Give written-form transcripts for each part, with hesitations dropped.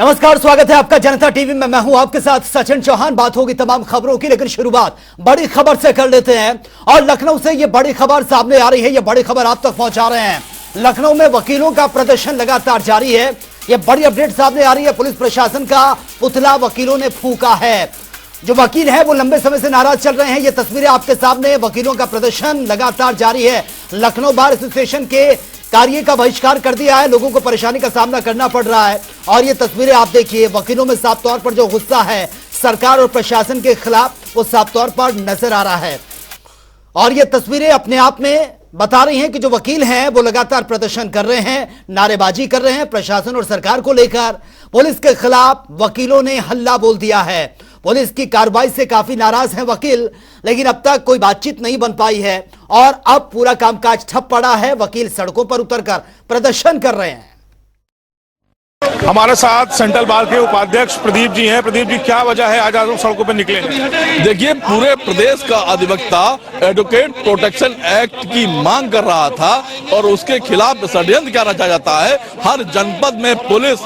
नमस्कार, स्वागत है आपका जनता टीवी में। मैं हूं आपके साथ सचिन चौहान। बात होगी तमाम खबरों की, लेकिन शुरुआत बड़ी खबर से कर लेते हैं। और लखनऊ से ये बड़ी खबर सामने आ रही है, ये बड़ी खबर आप तक पहुंचा रहे हैं। लखनऊ में वकीलों का प्रदर्शन लगातार जारी है। ये बड़ी अपडेट सामने आ रही है। पुलिस प्रशासन का पुतला वकीलों ने फूंका है। जो वकील है वो लंबे समय से नाराज चल रहे हैं। ये तस्वीरें आपके सामने, वकीलों का प्रदर्शन लगातार जारी है। लखनऊ बार एसोसिएशन के कार्य का बहिष्कार कर दिया है। लोगों को परेशानी का सामना करना पड़ रहा है। और ये तस्वीरें आप देखिए, वकीलों में साफ तौर पर जो गुस्सा है सरकार और प्रशासन के खिलाफ, वो साफ तौर पर नजर आ रहा है। और ये तस्वीरें अपने आप में बता रही हैं कि जो वकील हैं वो लगातार प्रदर्शन कर रहे हैं, नारेबाजी कर रहे हैं प्रशासन और सरकार को लेकर। पुलिस के खिलाफ वकीलों ने हल्ला बोल दिया है। पुलिस की कार्रवाई से काफी नाराज हैं वकील, लेकिन अब तक कोई बातचीत नहीं बन पाई है और अब पूरा कामकाज ठप पड़ा है। वकील सड़कों पर उतरकर प्रदर्शन कर रहे हैं। हमारे साथ सेंट्रल बार के उपाध्यक्ष प्रदीप जी हैं। प्रदीप जी, क्या वजह है आज आप सड़कों पर निकले? देखिए, पूरे प्रदेश का अधिवक्ता एडवोकेट प्रोटेक्शन एक्ट की मांग कर रहा था और उसके खिलाफ षड्यंत्र किया जाता है। हर जनपद में पुलिस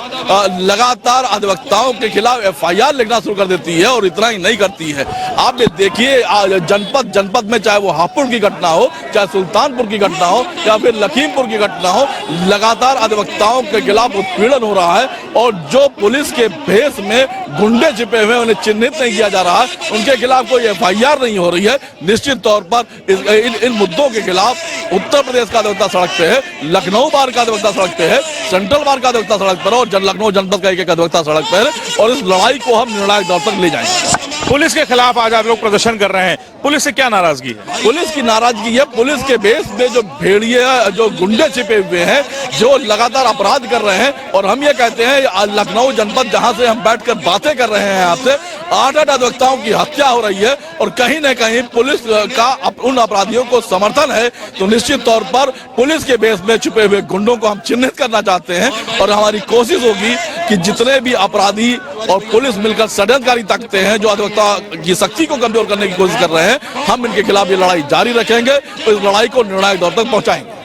लगातार अधिवक्ताओं के खिलाफ एफआईआर लिखना शुरू कर देती है और इतना ही नहीं करती है। आप ये देखिए, जनपद में चाहे वो हापुड़ की घटना हो, चाहे सुल्तानपुर की घटना हो या फिर लखीमपुर की घटना हो, लगातार अधिवक्ताओं के खिलाफ उत्पीड़न हो रहा है। और जो पुलिस के भेष में गुंडे छिपे हुए उन्हें चिन्हित नहीं किया जा रहा है, उनके खिलाफ कोई एफआईआर नहीं हो रही है। निश्चित तौर पर इन मुद्दों के खिलाफ उत्तर प्रदेश का अधिवक्ता सड़क पे है, लखनऊ बार का अधिवक्ता सड़क पे है, सेंट्रल बार का अधिवक्ता सड़क पर और लखनऊ जनपद का एक अधिवक्ता सड़क पर है। और इस लड़ाई को हम निर्णायक दौर तक ले जाएंगे। पुलिस के खिलाफ आज आप लोग प्रदर्शन कर रहे हैं, पुलिस से क्या नाराजगी है? पुलिस की नाराजगी है, पुलिस के बेस में जो भेड़िए, जो गुंडे छिपे हुए हैं, जो लगातार अपराध कर रहे हैं। और हम ये कहते हैं, लखनऊ जनपद जहां से हम बैठकर बातें कर रहे हैं आपसे, 8 अधिवक्ताओं की हत्या हो रही है और कहीं न कहीं पुलिस का उन अपराधियों को समर्थन है। तो निश्चित तौर पर पुलिस के बेस में छुपे हुए गुंडों को हम चिन्हित करना चाहते हैं और हमारी कोशिश होगी कि जितने भी अपराधी और पुलिस मिलकर षड्यंत्रकारी ताकते हैं जो अधिवक्ता की शक्ति को कमजोर करने की कोशिश कर रहे हैं, हम इनके खिलाफ ये लड़ाई जारी रखेंगे। तो इस लड़ाई को निर्णायक दौर तक पहुंचाएंगे।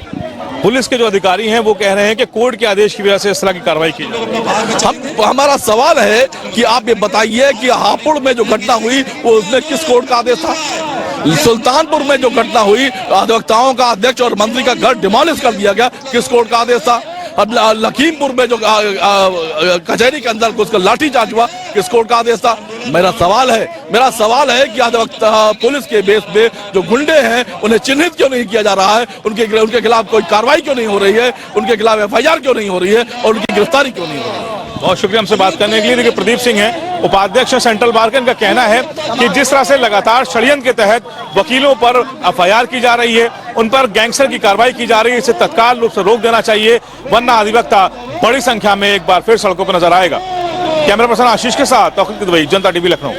पुलिस के जो अधिकारी हैं वो कह रहे हैं कि कोर्ट के आदेश की वजह से इस तरह की कार्रवाई की। हमारा सवाल है कि आप ये बताइए कि हापुड़ में जो घटना हुई वो उसमें किस कोर्ट का आदेश था? सुल्तानपुर में जो घटना हुई, अधिवक्ताओं का अध्यक्ष और मंत्री का घर डिमोलिश कर दिया गया, किस कोर्ट का आदेश था? अब लखीमपुर में जो कचहरी के अंदर उसका लाठीचार्ज हुआ, किस कोर्ट का आदेश था? मेरा सवाल है कि अधिवक्ता पुलिस के बेस पे जो गुंडे हैं उन्हें चिन्हित क्यों नहीं किया जा रहा है? उनके खिलाफ कोई कार्रवाई क्यों नहीं हो रही है? उनके खिलाफ एफआईआर क्यों नहीं हो रही है और उनकी गिरफ्तारी क्यों नहीं हो रही है? बहुत शुक्रिया हमसे बात करने के लिए। देखिए, प्रदीप सिंह हैं, उपाध्यक्ष सेंट्रल बार का। इनका कहना है कि जिस तरह से लगातार षड्यंत्र के तहत वकीलों पर एफआईआर की जा रही है, उन पर गैंगस्टर की कार्रवाई की जा रही है, इसे तत्काल रूप से रोक देना चाहिए, वरना अधिवक्ता बड़ी संख्या में एक बार फिर सड़कों पर नजर आएगा। कैमरा पर्सन आशीष के साथ तौफीक दुबई, जनता टीवी, लखनऊ।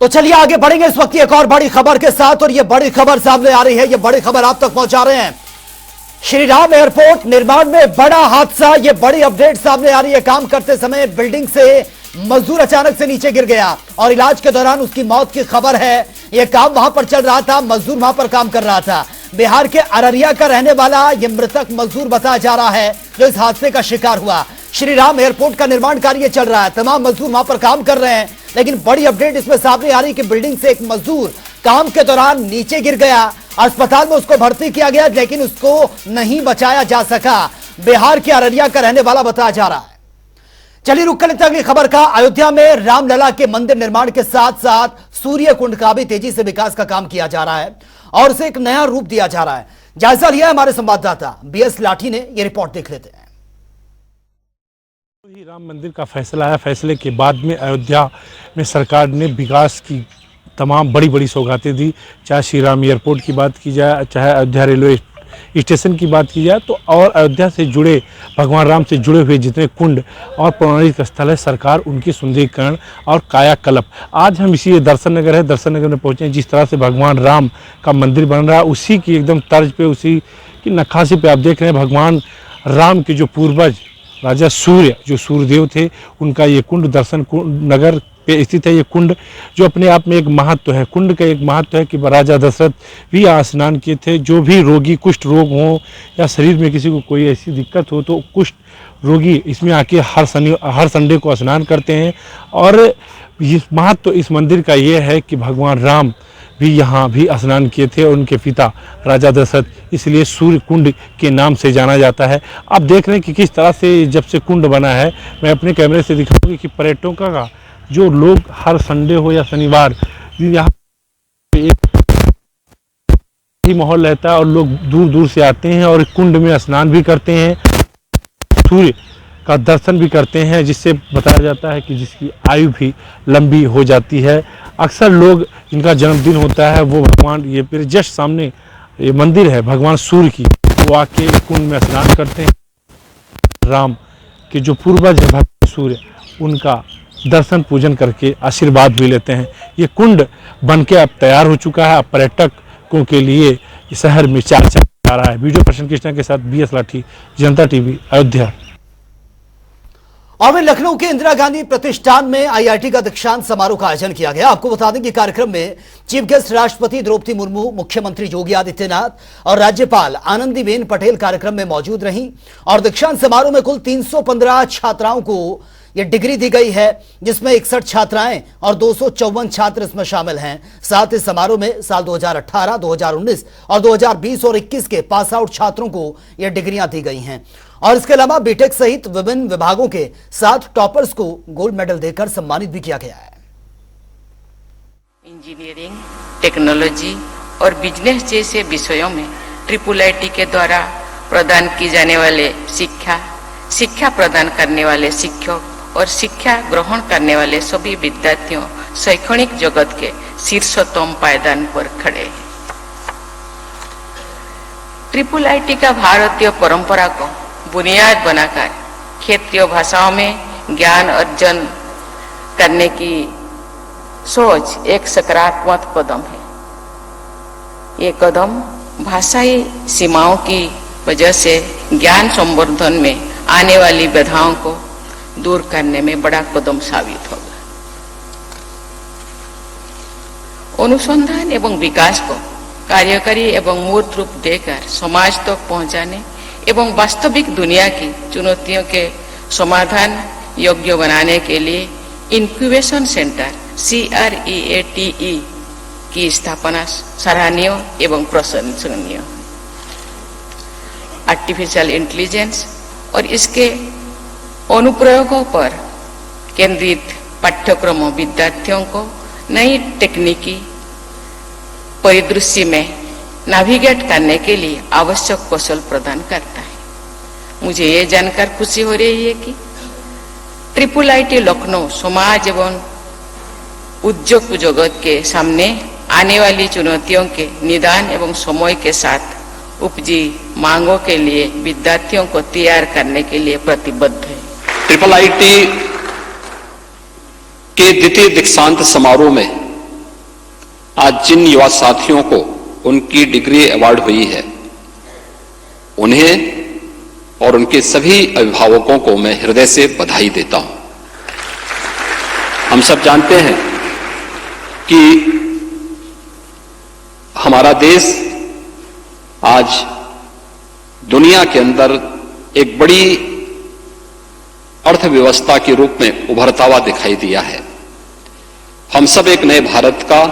तो चलिए आगे बढ़ेंगे इस वक्त एक और बड़ी खबर के साथ। और ये बड़ी खबर सामने आ रही है, ये बड़ी खबर आप तक पहुंचा रहे हैं। श्री राम एयरपोर्ट निर्माण में बड़ा हादसा, ये बड़ी अपडेट सामने आ रही है। काम करते समय बिल्डिंग से मजदूर अचानक से नीचे गिर गया और इलाज के दौरान उसकी मौत की खबर है। यह काम वहां पर चल रहा था, मजदूर वहां पर काम कर रहा था। बिहार के अररिया का रहने वाला यह मृतक मजदूर बताया जा रहा है जो इस हादसे का शिकार हुआ। श्री राम एयरपोर्ट का निर्माण कार्य चल रहा है, तमाम मजदूर वहां पर काम कर रहे हैं, लेकिन बड़ी अपडेट इसमें सामने आ रही है कि बिल्डिंग से एक मजदूर काम के दौरान नीचे गिर गया। अस्पताल में उसको भर्ती किया गया, लेकिन उसको नहीं बचाया जा सका। बिहार के अररिया का रहने वाला बताया जा रहा है। चलिए रुक कर लेते हैं अगली खबर का। अयोध्या में रामलला के मंदिर निर्माण के साथ साथ सूर्य कुंड का भी तेजी से विकास का काम किया जा रहा है और उसे एक नया रूप दिया जा रहा है। जायजा लिया हमारे संवाददाता बीएस लाठी ने, यह रिपोर्ट देख लेते हैं। राम मंदिर का फैसला आया, फैसले के बाद में अयोध्या में सरकार ने विकास की तमाम बड़ी बड़ी सौगातें दी। चाहे श्री राम एयरपोर्ट की बात की जाए, चाहे अयोध्या रेलवे स्टेशन की बात की जाए, तो और अयोध्या से जुड़े, भगवान राम से जुड़े हुए जितने कुंड और पौराणिक स्थल है, सरकार उनकी सुंदरीकरण और कायाकल्प। आज हम इसी दर्शन नगर है, दर्शन नगर में पहुंचे हैं। जिस तरह से भगवान राम का मंदिर बन रहा है, उसी की एकदम तर्ज पे, उसी की नक्काशी पे आप देख रहे हैं। भगवान राम के जो पूर्वज राजा सूर्य, जो सूर्यदेव थे, उनका ये कुंड दर्शन नगर पे स्थित है। ये कुंड जो अपने आप में एक महत्व है, कुंड का एक महत्व है कि राजा दशरथ भी यहाँ स्नान किए थे। जो भी रोगी कुष्ठ रोग हो या शरीर में किसी को कोई ऐसी दिक्कत हो तो कुष्ठ रोगी इसमें आके हर संडे को स्नान करते हैं। और इस महत्व इस मंदिर का ये है कि भगवान राम भी यहाँ भी स्नान किए थे और उनके पिता राजा दशरथ, इसलिए सूर्य कुंड के नाम से जाना जाता है। आप देख रहे हैं कि किस तरह से जब से कुंड बना है, मैं अपने कैमरे से दिखाऊंगी कि पर्यटकों का जो लोग हर संडे हो या शनिवार यहाँ ही माहौल रहता है और लोग दूर दूर से आते हैं और कुंड में स्नान भी करते हैं, सूर्य का दर्शन भी करते हैं, जिससे बताया जाता है कि जिसकी आयु भी लंबी हो जाती है। अक्सर लोग जिनका जन्मदिन होता है वो भगवान, ये मेरे जस्ट सामने ये मंदिर है भगवान सूर्य की, वो आके कुंड में स्नान करते हैं। राम के जो पूर्वज है भगवान सूर्य, उनका दर्शन पूजन करके आशीर्वाद भी लेते हैं। ये कुंड बनके अब तैयार हो चुका है। अब पर्यटकों के लिए शहर में चर्चा आ रहा है। वीडियो पर्सन कृष्णा के साथ BS लाठी, जनता टीवी, अयोध्या। और वहीं लखनऊ के इंदिरा गांधी प्रतिष्ठान में IIT का दीक्षांत समारोह का आयोजन किया गया। आपको बता दें कि कार्यक्रम में चीफ गेस्ट राष्ट्रपति द्रौपदी मुर्मू, मुख्यमंत्री योगी आदित्यनाथ और राज्यपाल आनंदीबेन पटेल कार्यक्रम में मौजूद रहीं। और दीक्षांत समारोह में कुल 315 छात्राओं को यह डिग्री दी गई है, जिसमें 61 छात्राएं और 254 छात्र इसमें शामिल हैं। साथ ही समारोह में साल 2018, 2019 और 2020 और 21 के पास आउट छात्रों को यह डिग्रियां दी गई हैं। और इसके अलावा बीटेक सहित विभिन्न विभागों के 7 टॉपर्स को गोल्ड मेडल देकर सम्मानित भी किया गया है। इंजीनियरिंग, टेक्नोलॉजी और बिजनेस जैसे विषयों में IIIT के द्वारा प्रदान की जाने वाले शिक्षा प्रदान करने वाले शिक्षक और शिक्षा ग्रहण करने वाले सभी विद्यार्थियों शैक्षणिक जगत के शीर्षोत्तम पायदान पर खड़े हैं। IIIT का भारतीय परंपरा को बुनियाद बनाकर क्षेत्रीय भाषाओं में ज्ञान अर्जन करने की सोच एक सकारात्मक कदम है। ये कदम भाषाई सीमाओं की वजह से ज्ञान संवर्धन में आने वाली बाधाओं को दूर करने में बड़ा कदम साबित होगा। अनुसंधान एवं विकास को कार्यकारी एवं मूर्त रूप देकर समाज तक पहुंचाने एवं वास्तविक दुनिया की चुनौतियों के समाधान योग्य बनाने के लिए इंक्यूबेशन सेंटर CREATE की स्थापना सराहनीय एवं प्रशंसनीय। आर्टिफिशियल इंटेलिजेंस और इसके अनुप्रयोगों पर केंद्रित पाठ्यक्रम विद्यार्थियों को नई तकनीकी परिदृश्य में नेविगेट करने के लिए आवश्यक कौशल प्रदान करता है। मुझे ये जानकर खुशी हो रही है कि IIIT लखनऊ समाज एवं उद्योग जगत के सामने आने वाली चुनौतियों के निदान एवं समय के साथ उपजी मांगों के लिए विद्यार्थियों को तैयार करने के लिए प्रतिबद्ध है। IIIT के द्वितीय दीक्षांत समारोह में आज जिन युवा साथियों को उनकी डिग्री अवार्ड हुई है, उन्हें और उनके सभी अभिभावकों को मैं हृदय से बधाई देता हूं। हम सब जानते हैं कि हमारा देश आज दुनिया के अंदर एक बड़ी अर्थव्यवस्था के रूप में उभरता हुआ दिखाई दिया है। हम सब एक नए भारत का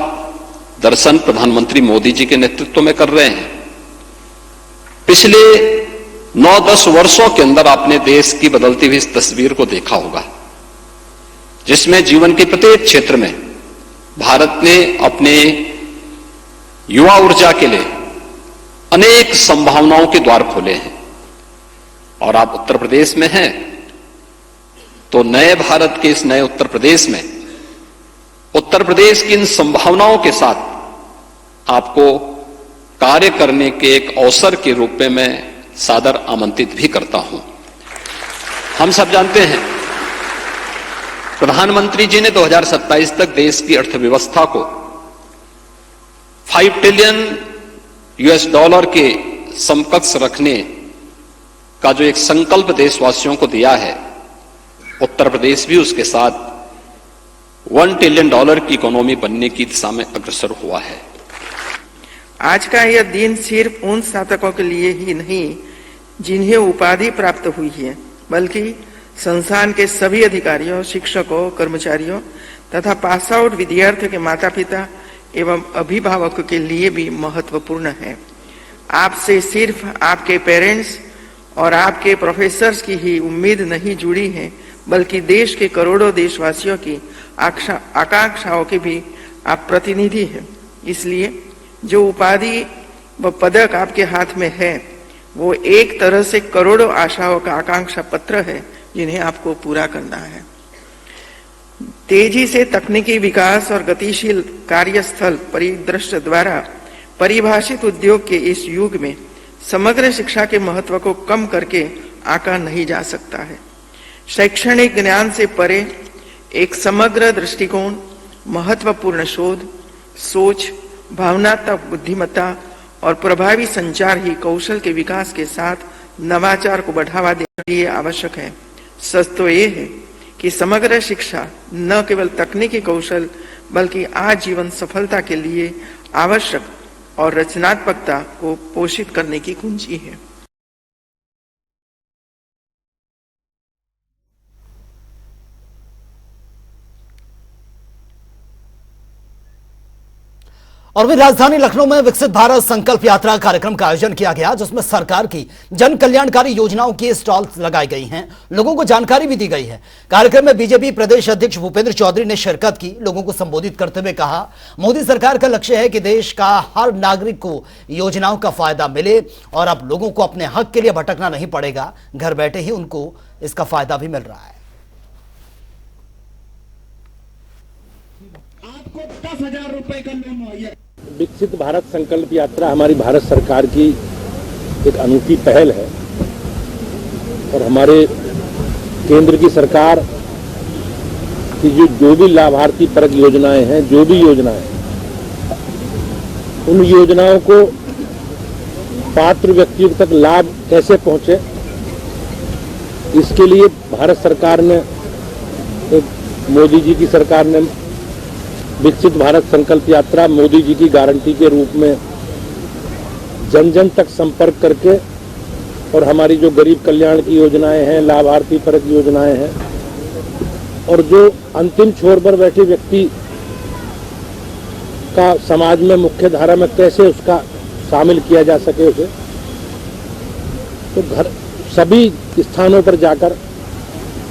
दर्शन प्रधानमंत्री मोदी जी के नेतृत्व में कर रहे हैं। पिछले 9-10 वर्षों के अंदर आपने देश की बदलती हुई इस तस्वीर को देखा होगा, जिसमें जीवन के प्रत्येक क्षेत्र में भारत ने अपने युवा ऊर्जा के लिए अनेक संभावनाओं के द्वार खोले हैं। और आप उत्तर प्रदेश में हैं, तो नए भारत के इस नए उत्तर प्रदेश में उत्तर प्रदेश की इन संभावनाओं के साथ आपको कार्य करने के एक अवसर के रूप में मैं सादर आमंत्रित भी करता हूं। हम सब जानते हैं, प्रधानमंत्री जी ने 2027 तक देश की अर्थव्यवस्था को $5 ट्रिलियन के समकक्ष रखने का जो एक संकल्प देशवासियों को दिया है, उत्तर प्रदेश भी उसके साथ $1 ट्रिलियन की इकोनॉमी बनने की दिशा में अग्रसर हुआ है। आज का यह दिन सिर्फ उन स्नातकों के लिए ही नहीं जिन्हें उपाधि प्राप्त हुई है, बल्कि संस्थान के सभी अधिकारियों, शिक्षकों, कर्मचारियों तथा पास आउट विद्यार्थियों के माता पिता एवं अभिभावकों के लिए भी महत्वपूर्ण है। आपसे सिर्फ आपके पेरेंट्स और आपके प्रोफेसर्स की ही उम्मीद नहीं जुड़ी है, बल्कि देश के करोड़ों देशवासियों की आकांक्षाओं के भी आप प्रतिनिधि हैं। इसलिए जो उपाधि व पदक आपके हाथ में है, वो एक तरह से करोड़ों आशाओं का आकांक्षा पत्र है, जिन्हें आपको पूरा करना है। तेजी से तकनीकी विकास और गतिशील कार्यस्थल परिदृश्य द्वारा परिभाषित उद्योग के इस युग में समग्र शिक्षा के महत्व को कम करके आंका नहीं जा सकता है। शैक्षणिक ज्ञान से परे एक समग्र दृष्टिकोण, महत्वपूर्ण शोध, सोच, भावनात्मक बुद्धिमत्ता और प्रभावी संचार ही कौशल के विकास के साथ नवाचार को बढ़ावा देने के लिए आवश्यक है। सच तो ये है कि समग्र शिक्षा न केवल तकनीकी कौशल बल्कि आजीवन सफलता के लिए आवश्यक और रचनात्मकता को पोषित करने की कुंजी है। और भी राजधानी लखनऊ में विकसित भारत संकल्प यात्रा कार्यक्रम का आयोजन किया गया, जिसमें सरकार की जन कल्याणकारी योजनाओं की स्टॉल्स लगाई गई हैं, लोगों को जानकारी भी दी गई है। कार्यक्रम में बीजेपी प्रदेश अध्यक्ष भूपेंद्र चौधरी ने शिरकत की। लोगों को संबोधित करते हुए कहा, मोदी सरकार का लक्ष्य है कि देश का हर नागरिक को योजनाओं का फायदा मिले और अब लोगों को अपने हक के लिए भटकना नहीं पड़ेगा, घर बैठे ही उनको इसका फायदा भी मिल रहा है। आपको 10,000 रुपए का लोन मुहैया। विकसित भारत संकल्प यात्रा हमारी भारत सरकार की एक अनूठी पहल है और हमारे केंद्र की सरकार की जो भी लाभार्थी परक योजनाएं हैं, जो भी योजनाएं, उन योजनाओं को पात्र व्यक्तियों तक लाभ कैसे पहुंचे, इसके लिए भारत सरकार ने, मोदी जी की सरकार ने विकसित भारत संकल्प यात्रा मोदी जी की गारंटी के रूप में जन जन तक संपर्क करके और हमारी जो गरीब कल्याण की योजनाएं हैं, लाभार्थी परक योजनाएं हैं और जो अंतिम छोर पर बैठे व्यक्ति का समाज में मुख्य धारा में कैसे उसका शामिल किया जा सके उसे, तो घर सभी स्थानों पर जाकर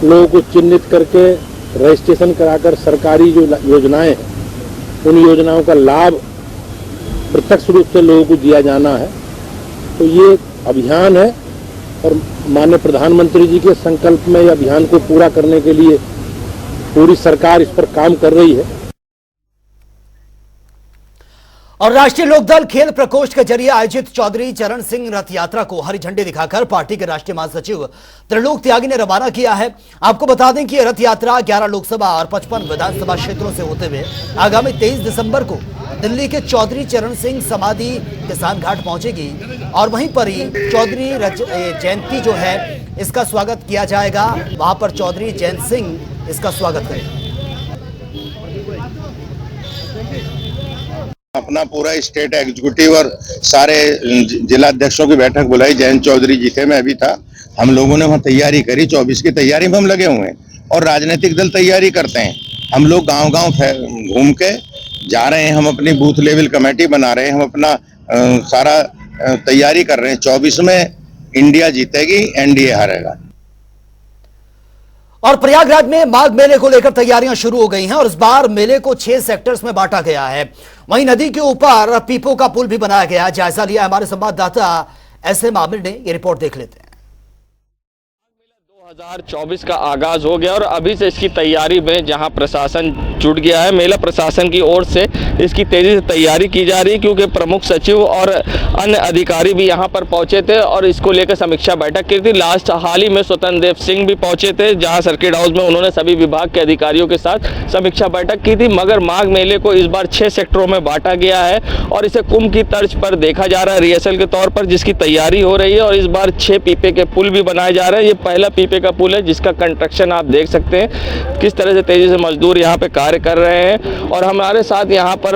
लोगों को चिन्हित करके रजिस्ट्रेशन कराकर सरकारी जो योजनाएं हैं उन योजनाओं का लाभ प्रत्यक्ष रूप से लोगों को दिया जाना है। तो ये अभियान है और माननीय प्रधानमंत्री जी के संकल्प में ये अभियान को पूरा करने के लिए पूरी सरकार इस पर काम कर रही है। और राष्ट्रीय लोकदल खेल प्रकोष्ठ के जरिए आयोजित चौधरी चरण सिंह रथ यात्रा को हरी झंडी दिखाकर पार्टी के राष्ट्रीय महासचिव त्रिलोक त्यागी ने रवाना किया है। आपको बता दें कि यह रथ यात्रा 11 लोकसभा और 55 विधानसभा क्षेत्रों से होते हुए आगामी 23 दिसंबर को दिल्ली के चौधरी चरण सिंह समाधि किसान घाट पहुंचेगी और वहीं पर ही चौधरी जयंती जो है इसका स्वागत किया जाएगा। वहां पर चौधरी जयंत सिंह इसका स्वागत करेंगे। अपना पूरा स्टेट एग्जीक्यूटिव और सारे जिला अध्यक्षों की बैठक बुलाई। जयंत चौधरी जी थे, मैं भी था। हम लोगों ने वहाँ तैयारी करी। 24 की तैयारी में हम लगे हुए हैं और राजनीतिक दल तैयारी करते हैं। हम लोग गांव-गांव घूम के जा रहे हैं। हम अपनी बूथ लेवल कमेटी बना रहे हैं। हम अपना सारा तैयारी कर रहे हैं। 24 में इंडिया जीतेगी, एनडीए हारेगा। और प्रयागराज में माघ मेले को लेकर तैयारियां शुरू हो गई हैं और इस बार मेले को 6 सेक्टर्स में बांटा गया है। वहीं नदी के ऊपर पीपो का पुल भी बनाया गया। जायजा लिया हमारे संवाददाता SM आमिर ने। ये रिपोर्ट देख लेते हैं। 2024 का आगाज हो गया और अभी से इसकी तैयारी में जहां प्रशासन जुट गया है। मेला प्रशासन की ओर से इसकी तेजी से तैयारी की जा रही है, क्योंकि प्रमुख सचिव और अन्य अधिकारी भी यहां पर पहुंचे थे और इसको लेकर समीक्षा बैठक की थी। लास्ट हाल ही में स्वतंत्र देव सिंह भी पहुंचे थे, जहां सर्किट हाउस में उन्होंने सभी विभाग के अधिकारियों के साथ समीक्षा बैठक की थी। मगर माघ मेले को इस बार 6 सेक्टरों में बांटा गया है और इसे कुंभ की तर्ज पर देखा जा रहा है, रिहर्सल के तौर पर, जिसकी तैयारी हो रही है। और इस बार 6 पीपे के पुल भी बनाए जा रहे हैं। ये पहला पीपे का पुल है जिसका कंस्ट्रक्शन आप देख सकते हैं किस तरह से तेजी से मजदूर यहाँ पे कार्य कर रहे हैं। और हमारे साथ यहाँ पर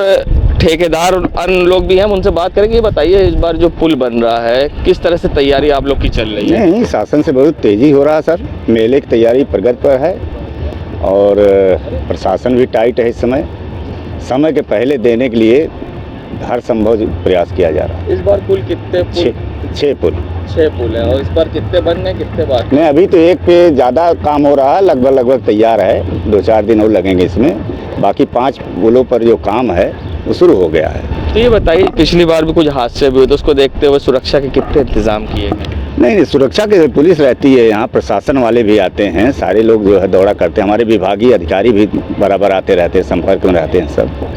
ठेकेदार और अन्य लोग भी हैं, हम उनसे बात करेंगे। ये बताइए, इस बार जो पुल बन रहा है, किस तरह से तैयारी आप लोग की चल रही है? नहीं, शासन से बहुत तेजी हो रहा है सर। मेले की तैयारी प्रगति पर है और प्रशासन भी टाइट है। इस समय के पहले देने के लिए हर संभव प्रयास किया जा रहा है। इस बार पुल कितने? 6 पुल। 6 पुल है। और इस बार कितने बनने, कितने बाकी? नहीं, अभी तो एक पे ज़्यादा काम हो रहा है, लगभग तैयार है। 2-4 दिन और लगेंगे इसमें। बाकी 5 पुलों पर जो काम है वो शुरू हो गया है। तो ये बताइए, पिछली बार भी कुछ हादसे भी हुए, तो उसको देखते हुए सुरक्षा के कितने इंतजाम किए गए? नहीं, सुरक्षा के पुलिस रहती है यहाँ, प्रशासन वाले भी आते हैं, सारे लोग जो है दौड़ा करते हैं। हमारे विभागीय अधिकारी भी बराबर आते रहते हैं, संपर्क में रहते हैं सब।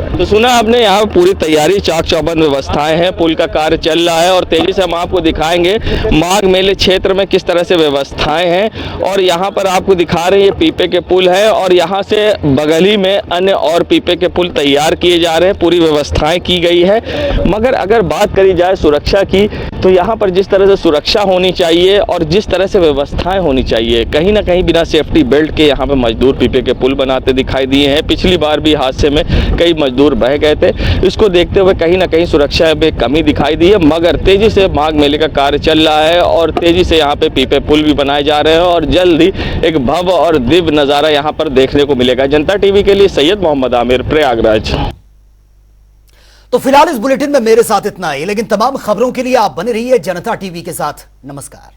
तो सुना आपने, यहाँ पूरी तैयारी, चाक चौबंद व्यवस्थाएं हैं, पुल का कार्य चल रहा है और तेजी से हम आपको दिखाएंगे माघ मेले क्षेत्र में किस तरह से व्यवस्थाएं हैं। और यहाँ पर आपको दिखा रहे हैं, ये पीपे के पुल है और यहाँ से बगल ही में अन्य और पीपे के पुल तैयार किए जा रहे हैं, पूरी व्यवस्थाएं की गई है। मगर अगर बात करी जाए सुरक्षा की, तो यहाँ पर जिस तरह से सुरक्षा होनी चाहिए और जिस तरह से व्यवस्थाएं होनी चाहिए, कहीं ना कहीं बिना सेफ्टी बेल्ट के यहाँ पे मजदूर पीपे के पुल बनाते दिखाई दिए हैं। पिछली बार भी हादसे में कई मजदूर बह गए थे। इसको देखते हुए कहीं ना कहीं सुरक्षा में कमी दिखाई दी है। मगर तेजी से माघ मेले का कार्य चल रहा है और तेजी से यहाँ पे पीपे पुल भी बनाए जा रहे हैं और जल्द ही एक भव्य और दिव्य नज़ारा यहाँ पर देखने को मिलेगा। जनता टीवी के लिए सैयद मोहम्मद आमिर, प्रयागराज। तो फिलहाल इस बुलेटिन में मेरे साथ इतना ही, लेकिन तमाम खबरों के लिए आप बने रहिए जनता टीवी के साथ। नमस्कार।